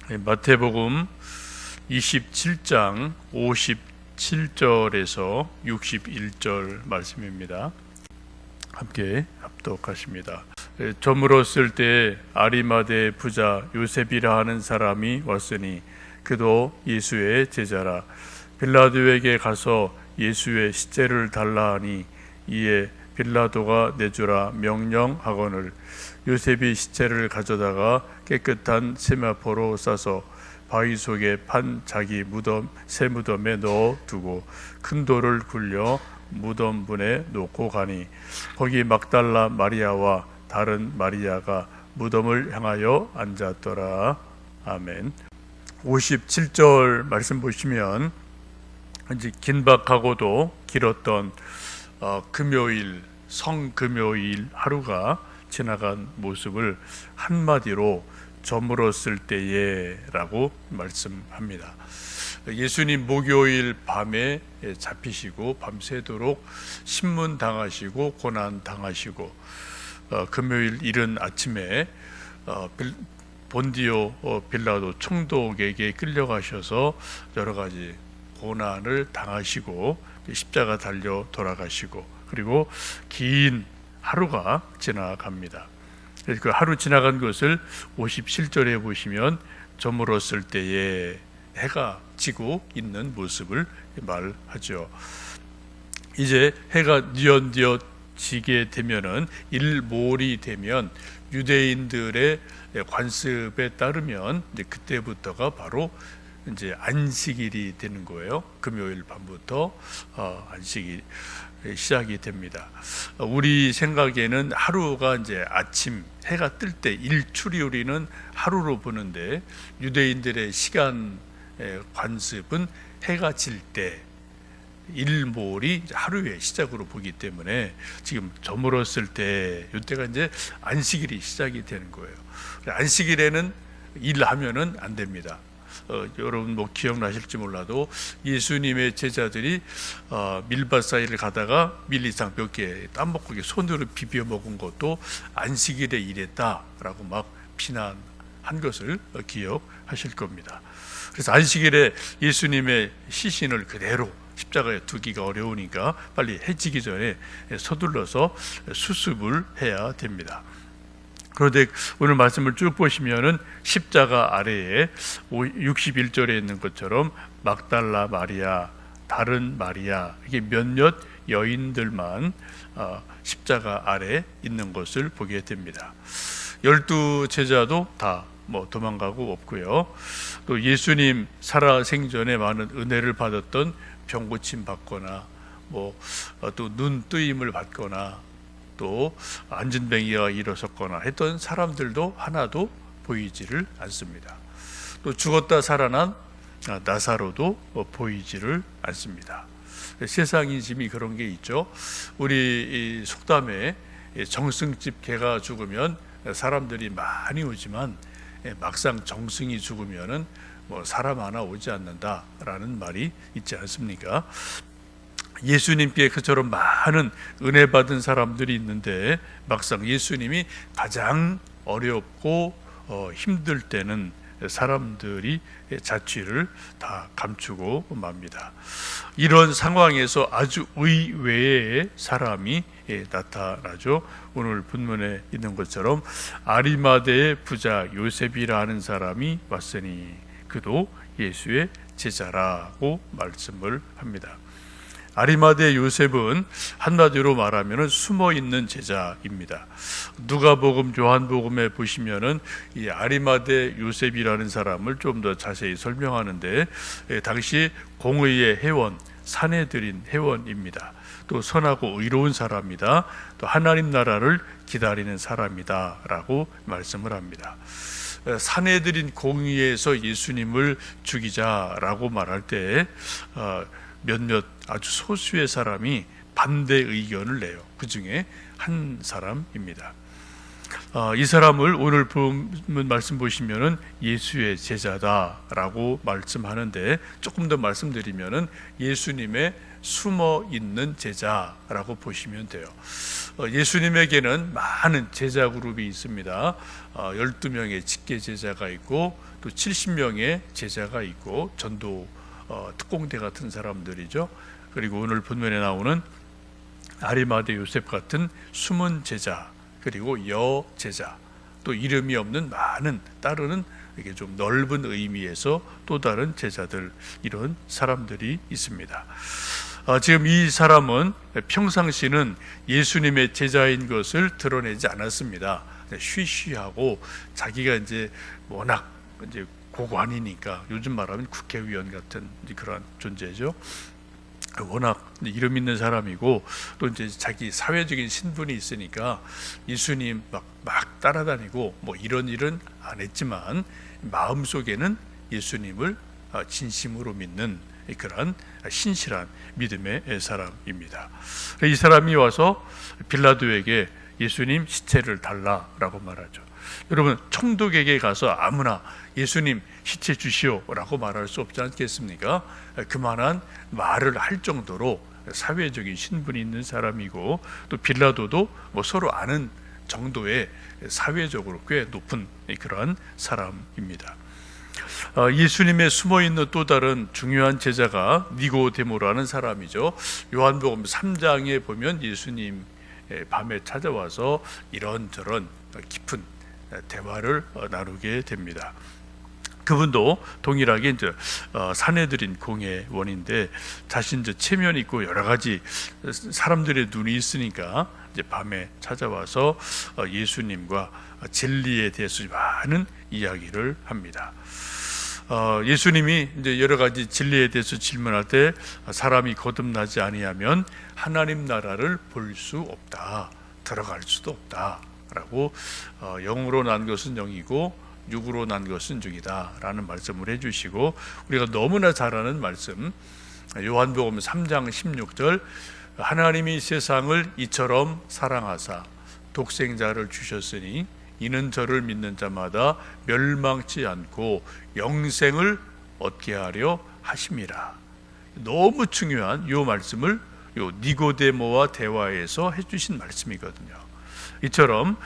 마태복음 27장 57절에서 61절 말씀입니다. 함께 합독하십니다. 저물었을 때 아리마대 부자 요셉이라 하는 사람이 왔으니 그도 예수의 제자라. 빌라도에게 가서 예수의 시체를 달라 하니 이에 빌라도가 내주라 명령하거늘 요셉이 시체를 가져다가 깨끗한 세마포로 싸서 바위 속에 판 자기 새 무덤에 넣어 두고 큰 돌을 굴려 무덤분에 놓고 가니 거기 막달라 마리아와 다른 마리아가 무덤을 향하여 앉았더라. 아멘. 57절 말씀 보시면 이제 긴박하고도 길었던 금요일, 성금요일 하루가 지나간 모습을 한마디로 저물었을 때에 라고 말씀합니다. 예수님 목요일 밤에 잡히시고 밤새도록 신문 당하시고 고난 당하시고 금요일 이른 아침에 본디오 빌라도 총독에게 끌려가셔서 여러 가지 고난을 당하시고 십자가 달려 돌아가시고 그리고 긴 하루가 지나갑니다. 그 하루 지나간 것을 57절에 보시면 저물었을 때에 해가 지고 있는 모습을 말하죠. 이제 해가 뉘엿뉘엿 지게 되면은 일몰이 되면 유대인들의 관습에 따르면 이제 그때부터가 바로 이제 안식일이 되는 거예요. 금요일 밤부터 안식일 시작이 됩니다. 우리 생각에는 하루가 이제 아침 해가 뜰 때 일출이 우리는 하루로 보는데 유대인들의 시간 관습은 해가 질 때 일몰이 하루의 시작으로 보기 때문에 지금 저물었을 때 이때가 이제 안식일이 시작이 되는 거예요. 안식일에는 일하면은 안 됩니다. 여러분 뭐 기억나실지 몰라도 예수님의 제자들이 밀밭 사이를 가다가 밀 이상 몇 개 따먹고 손으로 비벼 먹은 것도 안식일에 일했다라고 막 비난한 것을 기억하실 겁니다. 그래서 안식일에 예수님의 시신을 그대로 십자가에 두기가 어려우니까 빨리 해지기 전에 서둘러서 수습을 해야 됩니다. 그런데 오늘 말씀을 쭉 보시면은 십자가 아래에 61절에 있는 것처럼 막달라 마리아, 다른 마리아, 이게 몇몇 여인들만 십자가 아래 있는 것을 보게 됩니다. 12 제자도 다 도망가고 없고요. 또 예수님 살아 생전에 많은 은혜를 받았던 병 고침 받거나 또 눈 뜨임을 받거나 또 안진뱅이가 일어섰거나 했던 사람들도 하나도 보이지를 않습니다. 또 죽었다 살아난 나사로도 보이지를 않습니다. 세상 인심이 그런 게 있죠. 우리 속담에 정승집 개가 죽으면 사람들이 많이 오지만 막상 정승이 죽으면은 사람 하나 오지 않는다라는 말이 있지 않습니까? 예수님께 그처럼 많은 은혜 받은 사람들이 있는데 막상 예수님이 가장 어렵고 힘들 때는 사람들이 자취를 다 감추고 맙니다. 이런 상황에서 아주 의외의 사람이 나타나죠. 오늘 본문에 있는 것처럼 아리마대의 부자 요셉이라 하는 사람이 왔으니 그도 예수의 제자라고 말씀을 합니다. 아리마대 요셉은 한마디로 말하면 숨어있는 제자입니다. 누가복음, 요한복음에 보시면은 이 아리마대 요셉이라는 사람을 좀 더 자세히 설명하는데 당시 공의의 회원, 사내들인 회원입니다. 또 선하고 의로운 사람이다. 또 하나님 나라를 기다리는 사람이다 라고 말씀을 합니다. 사내들인 공의에서 예수님을 죽이자라고 말할 때 몇몇 아주 소수의 사람이 반대 의견을 내요. 그 중에 한 사람입니다. 이 사람을 오늘 본문 말씀 보시면은 예수의 제자다라고 말씀하는데, 조금 더 말씀드리면은 예수님의 숨어 있는 제자라고 보시면 돼요. 예수님에게는 많은 제자 그룹이 있습니다. 12명의 직계 제자가 있고, 또 70명의 제자가 있고, 전도 특공대 같은 사람들이죠. 그리고 오늘 본문에 나오는 아리마대 요셉 같은 숨은 제자, 그리고 여제자, 또 이름이 없는 많은 따르는 이게 좀 넓은 의미에서 또 다른 제자들, 이런 사람들이 있습니다. 지금 이 사람은 평상시는 예수님의 제자인 것을 드러내지 않았습니다. 쉬쉬하고 자기가 이제 워낙 이제 고관이니까, 요즘 말하면 국회의원 같은 그런 존재죠. 워낙 이름 있는 사람이고, 또 이제 자기 사회적인 신분이 있으니까 예수님 막 따라다니고 뭐 이런 일은 안 했지만, 마음속에는 예수님을 진심으로 믿는 그런 신실한 믿음의 사람입니다. 이 사람이 와서 빌라도에게 예수님 시체를 달라라고 말하죠. 여러분, 총독에게 가서 아무나 예수님 시체 주시오라고 말할 수 없지 않겠습니까? 그만한 말을 할 정도로 사회적인 신분이 있는 사람이고, 또 빌라도도 뭐 서로 아는 정도의 사회적으로 꽤 높은 그러한 사람입니다. 예수님의 숨어있는 또 다른 중요한 제자가 니고데모라는 사람이죠. 요한복음 3장에 보면 예수님 밤에 찾아와서 이런저런 깊은 대화를 나누게 됩니다. 그분도 동일하게 이제 사내들인 공회원인데, 자신 이제 체면이 있고 여러 가지 사람들의 눈이 있으니까 이제 밤에 찾아와서 예수님과 진리에 대해서 많은 이야기를 합니다. 예수님이 이제 여러 가지 진리에 대해서 질문할 때, 사람이 거듭나지 아니하면 하나님 나라를 볼 수 없다, 들어갈 수도 없다라고, 영으로 난 것은 영이고 육으로 난 것은 육이다 라는 말씀을 해주시고, 우리가 너무나 잘 아는 말씀, 요한복음 3장 16절, 하나님이 세상을 이처럼 사랑하사 독생자를 주셨으니 이는 저를 믿는 자마다 멸망치 않고 영생을 얻게 하려 하심이라. 너무 중요한 이 말씀을 요 니고데모와 대화에서 해주신 말씀이거든요. 이처럼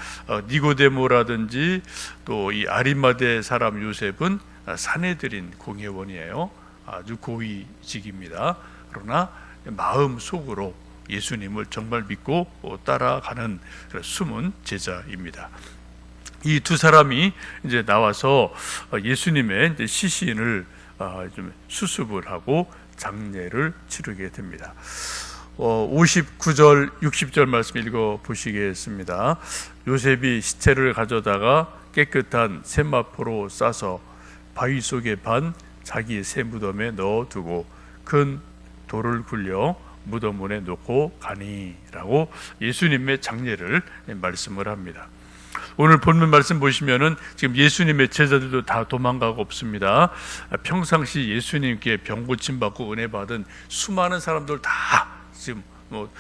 니고데모라든지 또 이 아리마대 사람 요셉은 사내들인 공회원이에요. 아주 고위직입니다. 그러나 마음속으로 예수님을 정말 믿고 따라가는 숨은 제자입니다. 이 두 사람이 이제 나와서 예수님의 이제 시신을 좀 수습을 하고 장례를 치르게 됩니다. 59절, 60절 말씀 읽어 보시겠습니다. 요셉이 시체를 가져다가 깨끗한 세마포로 싸서 바위 속에 반 자기 새 무덤에 넣어두고 큰 돌을 굴려 무덤문에 놓고 가니라고 예수님의 장례를 말씀을 합니다. 오늘 본문 말씀 보시면은 지금 예수님의 제자들도 다 도망가고 없습니다. 평상시 예수님께 병 고침 받고 은혜 받은 수많은 사람들 다 지금 뭐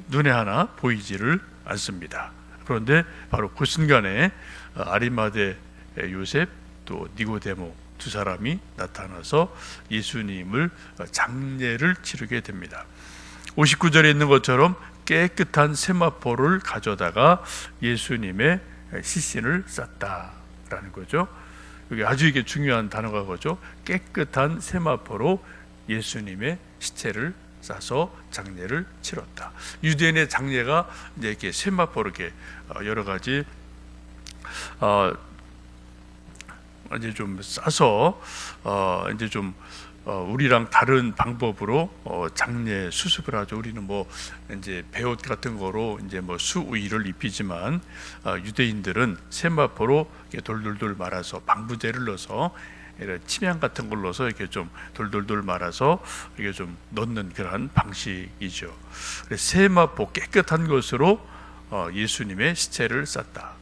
눈에 하나 보이지를 않습니다. 그런데 바로 그 순간에 아리마대 요셉 또 니고데모 두 사람이 나타나서 예수님을 장례를 치르게 됩니다. 59절에 있는 것처럼 깨끗한 세마포를 가져다가 예수님의 시신을 쌌다라는 거죠. 여기 아주 이게 중요한 단어가 그죠. 깨끗한 세마포로 예수님의 시체를 싸서 장례를 치렀다. 유대인의 장례가 이제 이렇게 세마포로 이렇게 여러 가지 이제 좀 싸서 이제 좀 우리랑 다른 방법으로 장례 수습을 하죠. 우리는 뭐 이제 베옷 같은 거로 이제 뭐 수의를 입히지만 유대인들은 세마포로 이렇게 돌돌돌 말아서 방부제를 넣어서 이런 침향 같은 걸 넣어서 이렇게 좀 돌돌돌 말아서 이게 좀 넣는 그런 방식이죠. 세마포 깨끗한 것으로 예수님의 시체를 쌌다.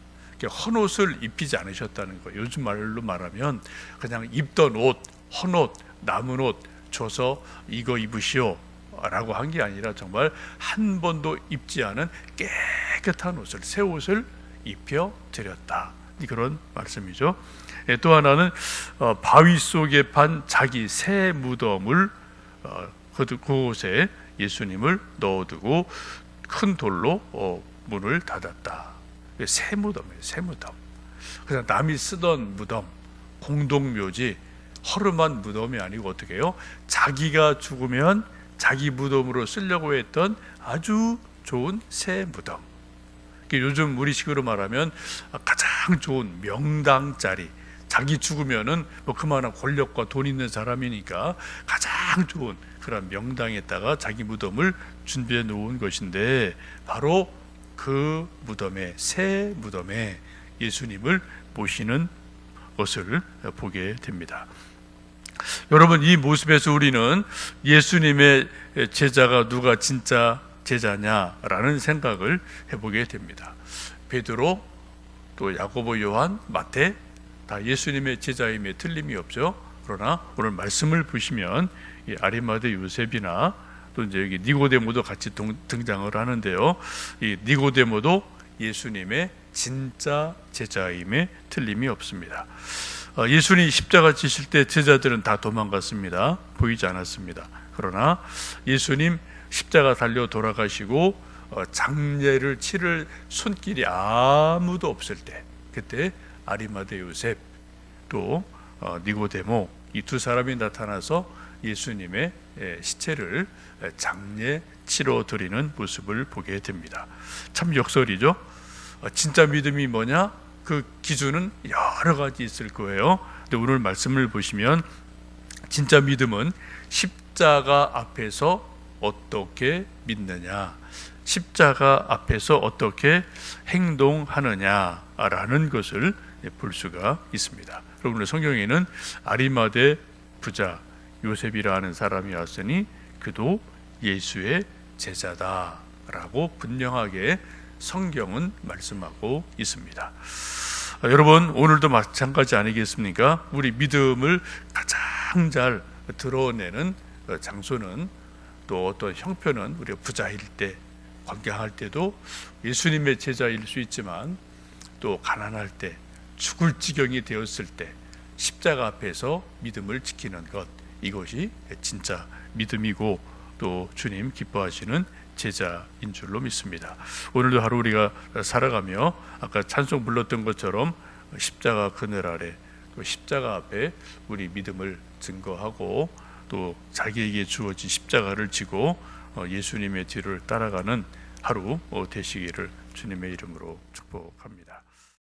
헌옷을 입히지 않으셨다는 거예요. 요즘 말로 말하면 그냥 입던 옷, 헌옷, 남은 옷 줘서 이거 입으시오 라고 한 게 아니라 정말 한 번도 입지 않은 깨끗한 옷을, 새 옷을 입혀 드렸다. 그런 말씀이죠. 또 하나는 바위 속에 판 자기 새 무덤을 그곳에 예수님을 넣어두고 큰 돌로 문을 닫았다. 새 무덤이에요. 새 무덤. 그냥 남이 쓰던 무덤, 공동묘지, 허름한 무덤이 아니고 어떻게 해요? 자기가 죽으면 자기 무덤으로 쓰려고 했던 아주 좋은 새 무덤. 요즘 우리식으로 말하면 가장 좋은 명당 자리, 자기 죽으면은 뭐 그만한 권력과 돈 있는 사람이니까 가장 좋은 그런 명당에다가 자기 무덤을 준비해 놓은 것인데, 바로 그 무덤에, 새 무덤에 예수님을 모시는 것을 보게 됩니다. 여러분, 이 모습에서 우리는 예수님의 제자가 누가 진짜 제자냐라는 생각을 해보게 됩니다. 베드로, 또 야고보, 요한, 마태 다 예수님의 제자임에 틀림이 없죠. 그러나 오늘 말씀을 보시면 이 아리마대 요셉이나 또 이제 여기 니고데모도 같이 등장을 하는데요. 이 니고데모도 예수님의 진짜 제자임에 틀림이 없습니다. 예수님이 십자가 지실 때 제자들은 다 도망갔습니다. 보이지 않았습니다. 그러나 예수님 십자가 달려 돌아가시고 장례를 치를 손길이 아무도 없을 때, 그때 아리마대 요셉 또 니고데모, 이 두 사람이 나타나서 예수님의 시체를 장례 치러 드리는 모습을 보게 됩니다. 참 역설이죠. 진짜 믿음이 뭐냐? 그 기준은 여러 가지 있을 거예요. 근데 오늘 말씀을 보시면 진짜 믿음은 십자가 앞에서 어떻게 믿느냐, 십자가 앞에서 어떻게 행동하느냐라는 것을 볼 수가 있습니다. 여러분의 성경에는 아리마대 부자 요셉이라 하는 사람이 왔으니 그도 예수의 제자다라고 분명하게 성경은 말씀하고 있습니다. 여러분, 오늘도 마찬가지 아니겠습니까? 우리 믿음을 가장 잘 드러내는 장소는, 또 어떤 형편은 우리가 부자일 때, 건강할 때도 예수님의 제자일 수 있지만, 또 가난할 때, 죽을 지경이 되었을 때 십자가 앞에서 믿음을 지키는 것, 이것이 진짜 믿음이고 또 주님 기뻐하시는 제자인 줄로 믿습니다. 오늘도 하루 우리가 살아가며 아까 찬송 불렀던 것처럼 십자가 그늘 아래, 또 십자가 앞에 우리 믿음을 증거하고 또 자기에게 주어진 십자가를 지고 예수님의 뒤를 따라가는 하루 되시기를 주님의 이름으로 축복합니다.